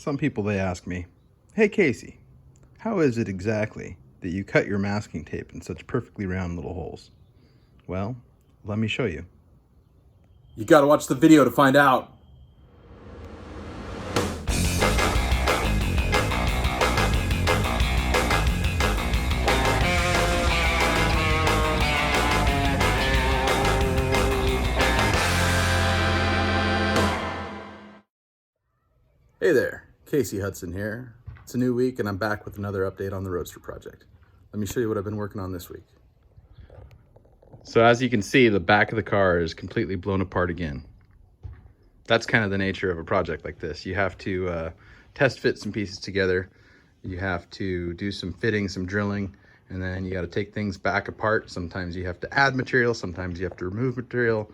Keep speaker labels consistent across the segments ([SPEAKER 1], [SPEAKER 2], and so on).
[SPEAKER 1] Some people, they ask me, "Hey Casey, how is it exactly that you cut your masking tape in such perfectly round little holes?" Well, let me show you.
[SPEAKER 2] You gotta watch the video to find out. Hey there, Casey Hudson here. It's a new week and I'm back with another update on the Roadster project. Let me show you what I've been working on this week.
[SPEAKER 1] So as you can see, the back of the car is completely blown apart again. That's kind of the nature of a project like this. You have to test fit some pieces together. You have to do some fitting, some drilling, and then you got to take things back apart. Sometimes you have to add material, sometimes you have to remove material.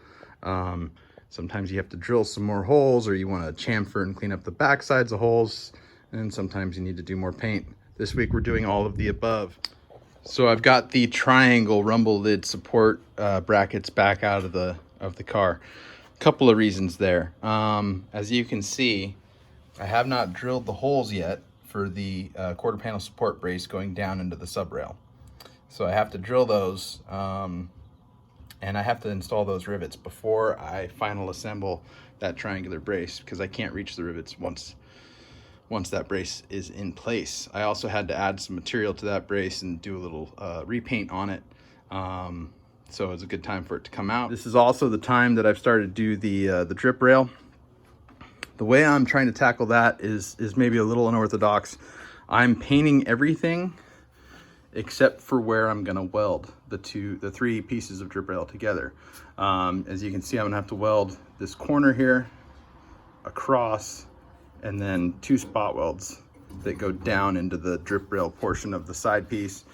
[SPEAKER 1] Sometimes you have to drill some more holes, or you want to chamfer and clean up the back sides of holes. And sometimes you need to do more paint. This week we're doing all of the above. So I've got the triangle rumble lid support brackets back out of the car. Couple of reasons there. As you can see, I have not drilled the holes yet for the quarter panel support brace going down into the sub rail. So I have to drill those, and I have to install those rivets before I final assemble that triangular brace, because I can't reach the rivets once that brace is in place. I also had to add some material to that brace and do a little repaint on it. So it's a good time for it to come out. This is also the time that I've started to do the drip rail. The way I'm trying to tackle that is maybe a little unorthodox. I'm painting everything except for where I'm gonna weld the three pieces of drip rail together. As you can see, I'm gonna have to weld this corner here, across, and then 2 spot welds that go down into the drip rail portion of the side piece.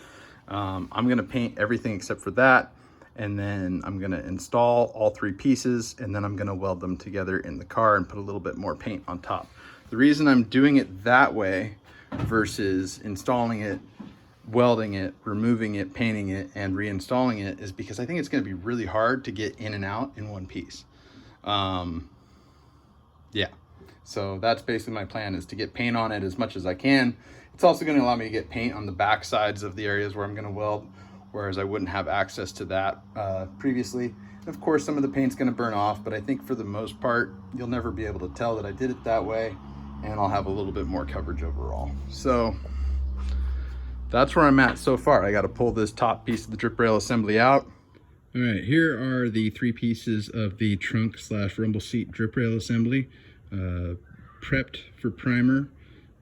[SPEAKER 1] I'm gonna paint everything except for that, and then I'm gonna install all 3 pieces, and then I'm gonna weld them together in the car and put a little bit more paint on top. The reason I'm doing it that way versus installing it, welding it, removing it, painting it, and reinstalling it is because I think it's gonna be really hard to get in and out in one piece. Yeah, so that's basically my plan, is to get paint on it as much as I can. It's also gonna allow me to get paint on the back sides of the areas where I'm gonna weld, whereas I wouldn't have access to that previously. And of course, some of the paint's gonna burn off, but I think for the most part, you'll never be able to tell that I did it that way, and I'll have a little bit more coverage overall. So that's where I'm at so far. I got to pull this top piece of the drip rail assembly out. All right, here are the 3 pieces of the trunk / rumble seat drip rail assembly, prepped for primer.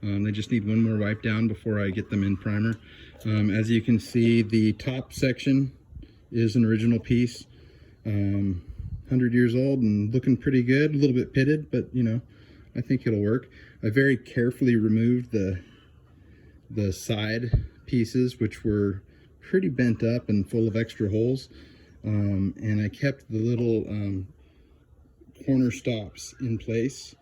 [SPEAKER 1] They just need one more wipe down before I get them in primer. As you can see, the top section is an original piece, 100 years old and looking pretty good, a little bit pitted, but you know, I think it'll work. I very carefully removed the side pieces, which were pretty bent up and full of extra holes, and I kept the little corner stops in place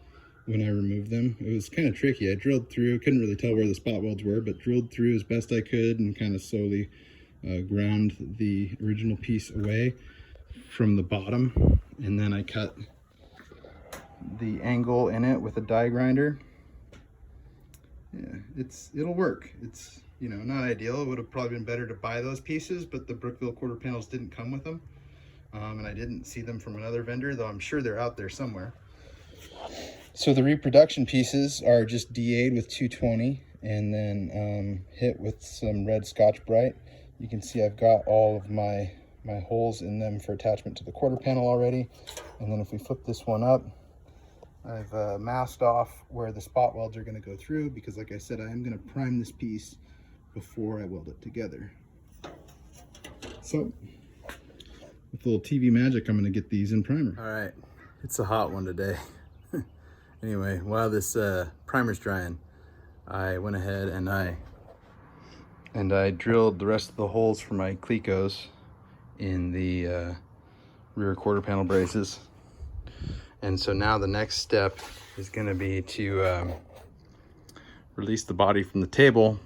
[SPEAKER 1] when I removed them. It was kind of tricky. I drilled through, couldn't really tell where the spot welds were, but drilled through as best I could and kind of slowly ground the original piece away from the bottom, and then I cut the angle in it with a die grinder. Yeah, it'll work. It's, you know, not ideal. It would have probably been better to buy those pieces, but the Brookville quarter panels didn't come with them, and I didn't see them from another vendor, though I'm sure they're out there somewhere. So the reproduction pieces are just DA'd with 220 and then hit with some red Scotch-Brite. You can see I've got all of my holes in them for attachment to the quarter panel already. And then if we flip this one up, I've masked off where the spot welds are going to go through, because like I said, I am going to prime this piece before I weld it together. So with a little TV magic, I'm going to get these in primer.
[SPEAKER 2] All right, it's a hot one today. Anyway, while this primer's drying, I went ahead and I
[SPEAKER 1] drilled the rest of the holes for my Clecos in the rear quarter panel braces. And so now the next step is going to be to release the body from the table,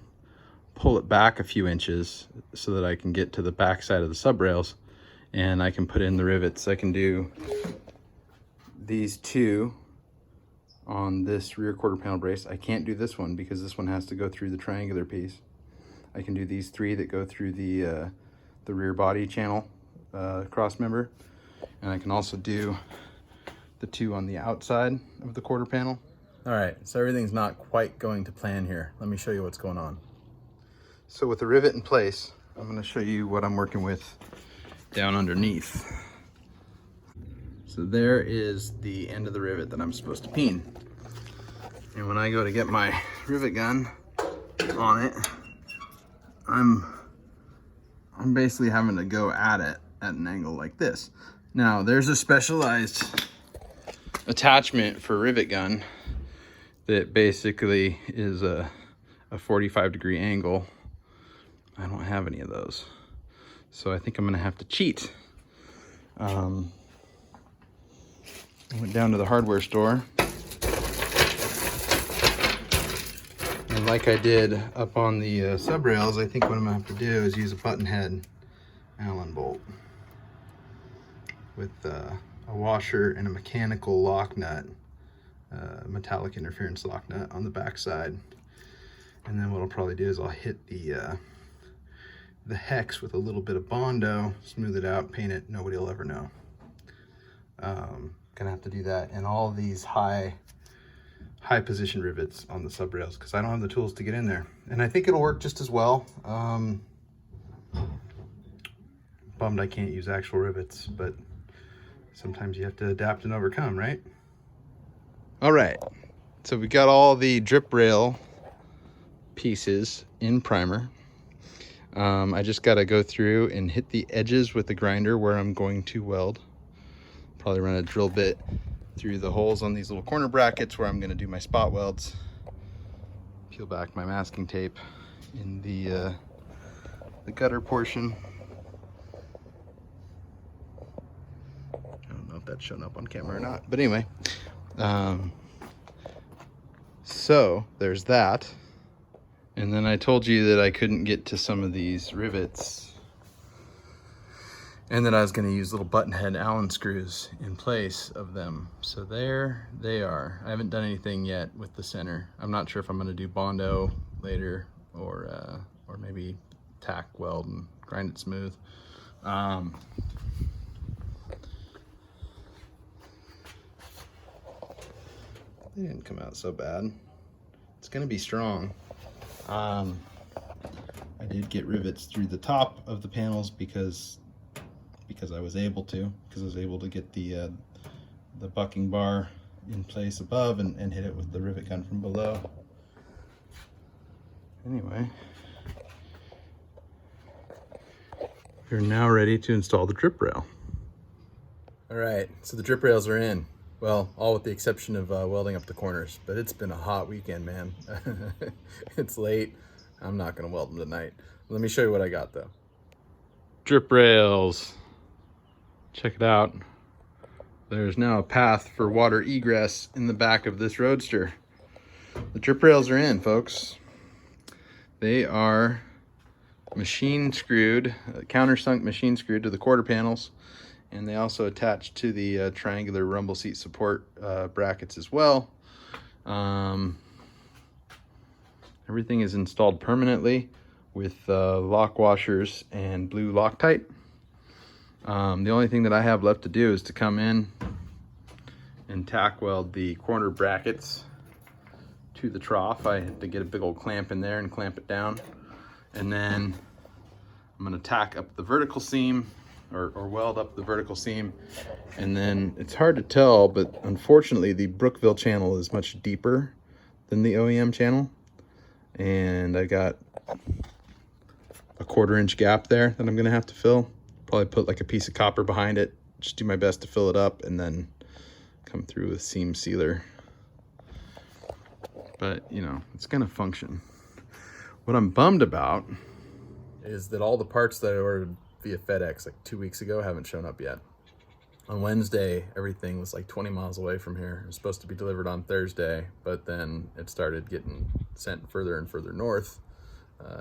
[SPEAKER 1] pull it back a few inches so that I can get to the back side of the sub rails, and I can put in the rivets. I can do these 2 on this rear quarter panel brace. I can't do this one because this one has to go through the triangular piece. I can do these 3 that go through the rear body channel cross member, and I can also do the 2 on the outside of the quarter panel.
[SPEAKER 2] All right, so everything's not quite going to plan here. Let me show you what's going on.
[SPEAKER 1] So with the rivet in place, I'm going to show you what I'm working with down underneath. So there is the end of the rivet that I'm supposed to peen. And when I go to get my rivet gun on it, I'm basically having to go at it at an angle like this. Now there's a specialized attachment for rivet gun that basically is a 45-degree angle. I don't have any of those, so I think I'm gonna have to cheat. I went down to the hardware store, and like I did up on the sub rails, I think what I'm gonna have to do is use a button head Allen bolt with a washer and a mechanical lock nut, metallic interference lock nut on the back side. And then what I'll probably do is I'll hit the hex with a little bit of Bondo, smooth it out, paint it, nobody will ever know. Gonna have to do that, and all these high position rivets on the sub rails because I don't have the tools to get in there. And I think it'll work just as well. Bummed I can't use actual rivets, but sometimes you have to adapt and overcome, right? All right, so we got all the drip rail pieces in primer. I just got to go through and hit the edges with the grinder where I'm going to weld. Probably run a drill bit through the holes on these little corner brackets where I'm going to do my spot welds. Peel back my masking tape in the gutter portion. I don't know if that's shown up on camera or not, but anyway. So there's that. And then I told you that I couldn't get to some of these rivets and that I was going to use little button head Allen screws in place of them. So there they are. I haven't done anything yet with the center. I'm not sure if I'm going to do Bondo later or maybe tack weld and grind it smooth. They didn't come out so bad. It's going to be strong. I did get rivets through the top of the panels because I was able to, get the bucking bar in place above and hit it with the rivet gun from below. Anyway, we're now ready to install the drip rail. All right, so the drip rails are in. Well, all with the exception of welding up the corners, but it's been a hot weekend, man. It's late. I'm not gonna weld them tonight. Let me show you what I got though. Drip rails. Check it out. There's now a path for water egress in the back of this Roadster. The drip rails are in, folks. They are machine screwed, countersunk machine screwed to the quarter panels. And they also attach to the triangular rumble seat support brackets as well. Everything is installed permanently with lock washers and blue Loctite. The only thing that I have left to do is to come in and tack weld the corner brackets to the trough. I had to get a big old clamp in there and clamp it down. And then I'm gonna tack up the vertical seam or weld up the vertical seam. And then it's hard to tell, but unfortunately the Brookville channel is much deeper than the OEM channel. And I got a 1/4 inch gap there that I'm gonna have to fill. Probably put like a piece of copper behind it, just do my best to fill it up and then come through with seam sealer. But you know, it's gonna function. What I'm bummed about is that all the parts that I ordered via FedEx like 2 weeks ago haven't shown up yet. On Wednesday, everything was like 20 miles away from here. It was supposed to be delivered on Thursday, but then it started getting sent further and further north.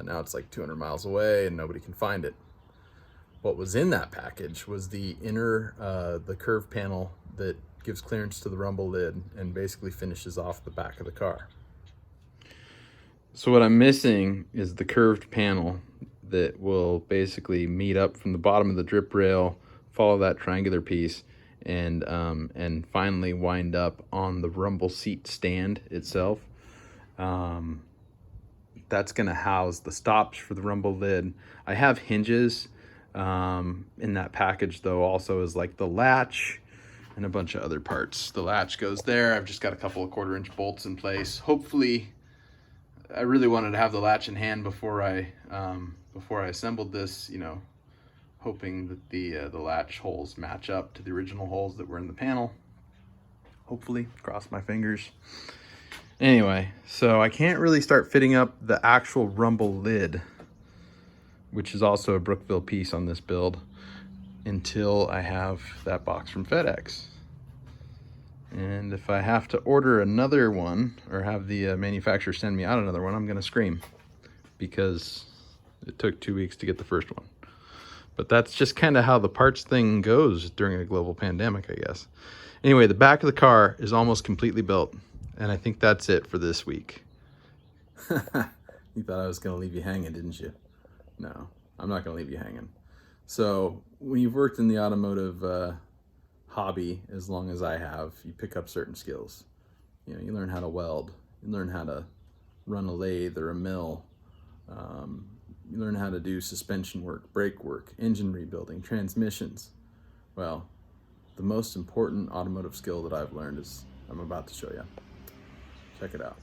[SPEAKER 1] Now it's like 200 miles away and nobody can find it. What was in that package was the inner, the curve panel that
[SPEAKER 2] gives clearance to the rumble lid, and basically finishes off the back of the car.
[SPEAKER 1] So what I'm missing is the curved panel that will basically meet up from the bottom of the drip rail, follow that triangular piece, and finally wind up on the rumble seat stand itself. That's gonna house the stops for the rumble lid. I have hinges in that package though, also is like the latch and a bunch of other parts. The latch goes there. I've just got a couple of 1/4-inch bolts in place. Hopefully, I really wanted to have the latch in hand before I assembled this, you know, hoping that the latch holes match up to the original holes that were in the panel. Hopefully, cross my fingers. Anyway, so I can't really start fitting up the actual rumble lid, which is also a Brookville piece on this build, until I have that box from FedEx. And if I have to order another one or have the manufacturer send me out another one, I'm gonna scream, because it took 2 weeks to get the first one. But that's just kind of how the parts thing goes during a global pandemic, I guess. Anyway, the back of the car is almost completely built, and I think that's it for this week.
[SPEAKER 2] You thought I was gonna leave you hanging, didn't you? No, I'm not gonna leave you hanging. So when you've worked in the automotive hobby as long as I have, you pick up certain skills. You know, you learn how to weld, you learn how to run a lathe or a mill, you learn how to do suspension work, brake work, engine rebuilding, transmissions. Well, the most important automotive skill that I've learned is I'm about to show you. Check it out.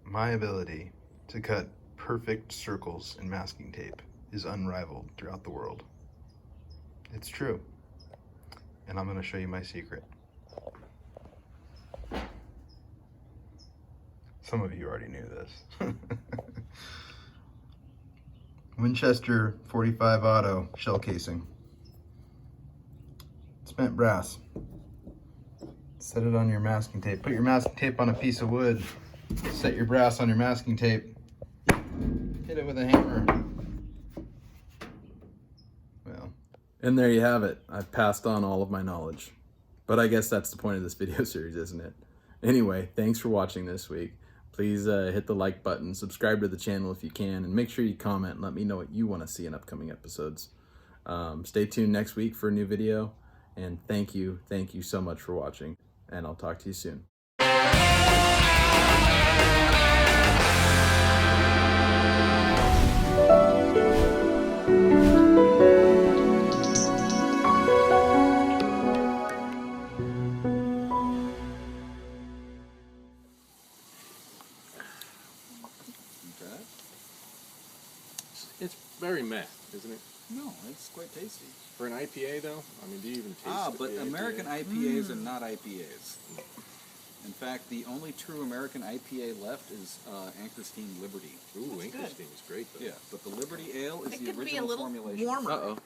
[SPEAKER 2] My ability to cut perfect circles in masking tape is unrivaled throughout the world. It's true. And I'm going to show you my secret. Some of you already knew this. Winchester 45 Auto shell casing. Spent brass. Set it on your masking tape. Put your masking tape on a piece of wood. Set your brass on your masking tape. Hit it with a hammer. Well, and there you have it. I've passed on all of my knowledge. But I guess that's the point of this video series, isn't it? Anyway, thanks for watching this week. Please hit the like button, subscribe to the channel if you can, and make sure you comment and let me know what you want to see in upcoming episodes. Stay tuned next week for a new video, and thank you so much for watching, and I'll talk to you soon.
[SPEAKER 3] It's very meh, isn't it?
[SPEAKER 4] No, it's quite tasty.
[SPEAKER 3] For an IPA, though? I mean, do you even taste
[SPEAKER 4] But
[SPEAKER 3] the
[SPEAKER 4] American
[SPEAKER 3] IPA?
[SPEAKER 4] IPAs are not IPAs. In fact, the only true American IPA left is Anchor Steam Liberty.
[SPEAKER 3] Ooh, Anchor Steam is great, though.
[SPEAKER 4] Yeah, but the Liberty Ale is
[SPEAKER 5] It
[SPEAKER 4] the
[SPEAKER 5] could be a
[SPEAKER 4] original
[SPEAKER 5] little
[SPEAKER 4] formulation.
[SPEAKER 5] warmer.
[SPEAKER 3] Uh-oh.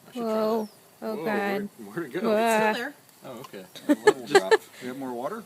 [SPEAKER 3] I should
[SPEAKER 6] Whoa.
[SPEAKER 3] try
[SPEAKER 6] Oh,
[SPEAKER 3] that. Whoa,
[SPEAKER 6] God.
[SPEAKER 3] Where'd it go?
[SPEAKER 6] Whoa.
[SPEAKER 5] It's still there.
[SPEAKER 3] Oh, okay. Level drop.
[SPEAKER 4] You have more water?